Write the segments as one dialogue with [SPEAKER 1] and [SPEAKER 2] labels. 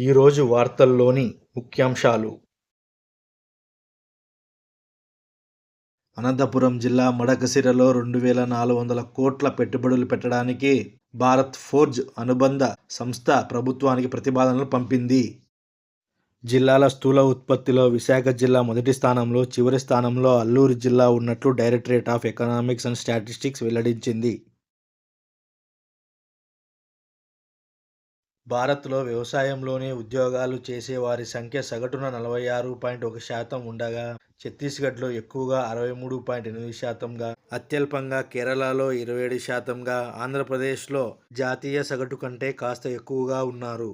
[SPEAKER 1] ఈరోజు వార్తల్లోని ముఖ్యాంశాలు. అనంతపురం జిల్లా మడకశిరలో 2,400 కోట్ల పెట్టుబడులు పెట్టడానికి భారత్ ఫోర్జ్ అనుబంధ సంస్థ ప్రభుత్వానికి ప్రతిపాదనలు పంపింది. జిల్లాల స్థూల ఉత్పత్తిలో విశాఖ జిల్లా మొదటి స్థానంలో, చివరి స్థానంలో అల్లూరు జిల్లా ఉన్నట్లు directorate of economics and statistics వెల్లడించింది. భారత్లో వ్యవసాయంలోనే ఉద్యోగాలు చేసే వారి సంఖ్య సగటున 46.1% ఉండగా, ఛత్తీస్గఢ్లో ఎక్కువగా 63.8%గా, అత్యల్పంగా కేరళలో 27%గా, ఆంధ్రప్రదేశ్లో జాతీయ సగటు కంటే కాస్త ఎక్కువగా ఉన్నారు.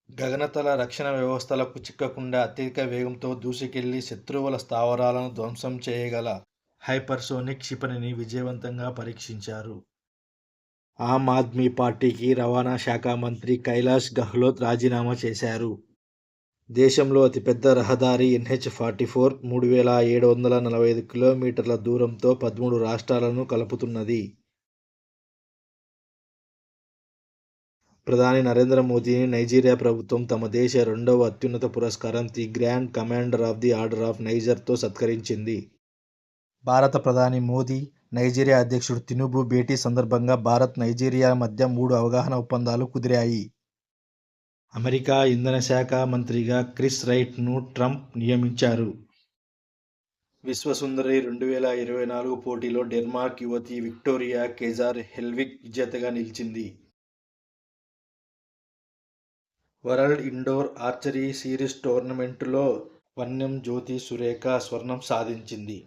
[SPEAKER 1] గగనతల రక్షణ వ్యవస్థలకు చిక్కకుండా అత్యధిక వేగంతో దూసుకెళ్లి శత్రువుల స్థావరాలను ధ్వంసం చేయగల హైపర్సోనిక్ క్షిపణిని విజయవంతంగా పరీక్షించారు. ఆమ్ ఆద్మీ పార్టీకి రవాణా శాఖ మంత్రి కైలాష్ గెహ్లోట్ రాజీనామా చేశారు. దేశంలో అతిపెద్ద రహదారి NH-44 3,745 కిలోమీటర్ల దూరంతో 13 రాష్ట్రాలను కలుపుతున్నది. ప్రధాని నరేంద్ర మోదీని నైజీరియా ప్రభుత్వం తమ దేశ 2వ అత్యున్నత పురస్కారం the grand commander of the order of నైజర్తో సత్కరించింది. భారత ప్రధాని మోదీ, నైజీరియా అధ్యక్షుడు తినుబు భేటీ సందర్భంగా భారత్, నైజీరియా మధ్య 3 అవగాహన ఒప్పందాలు కుదిరాయి. అమెరికా ఇంధన శాఖ మంత్రిగా క్రిస్ రైట్ను ట్రంప్ నియమించారు. విశ్వసుందరి 2024 పోటీలో డెన్మార్క్ యువతి విక్టోరియా కెజార్ హెల్విగ్ విజేతగా నిలిచింది. వరల్డ్ ఇండోర్ ఆర్చరీ సిరీస్ టోర్నమెంటులో వన్నెం జ్యోతి సురేఖ స్వర్ణం సాధించింది.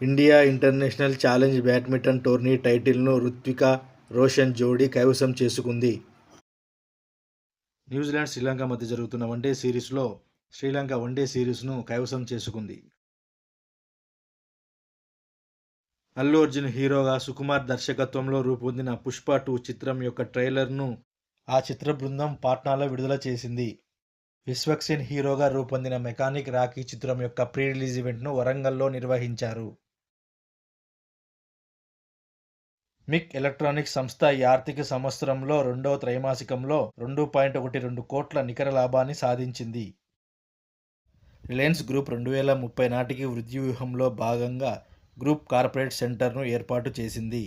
[SPEAKER 1] India International Challenge badminton tourney టైటిల్ను రుత్విక, రోషన్ జోడీ కైవసం చేసుకుంది. న్యూజిలాండ్, శ్రీలంక మధ్య జరుగుతున్న వన్డే సిరీస్లో శ్రీలంక వన్డే సిరీస్ను కైవసం చేసుకుంది. అల్లు అర్జున్ హీరోగా సుకుమార్ దర్శకత్వంలో రూపొందిన పుష్ప 2 చిత్రం యొక్క ట్రైలర్ను ఆ చిత్ర బృందం పాట్నాలో విడుదల చేసింది. విశ్వక్ సేన్ హీరోగా రూపొందిన మెకానిక్ రాకీ చిత్రం యొక్క ప్రీ రిలీజ్ ఈవెంట్ను వరంగల్లో నిర్వహించారు. మిక్ ఎలక్ట్రానిక్స్ సంస్థ ఈ ఆర్థిక సంవత్సరంలో 2వ త్రైమాసికంలో 2.12 కోట్ల నికర లాభాన్ని సాధించింది. రిలయన్స్ గ్రూప్ 2030 నాటికి వృద్ధి వ్యూహంలో భాగంగా గ్రూప్ కార్పొరేట్ సెంటర్ను ఏర్పాటు చేసింది.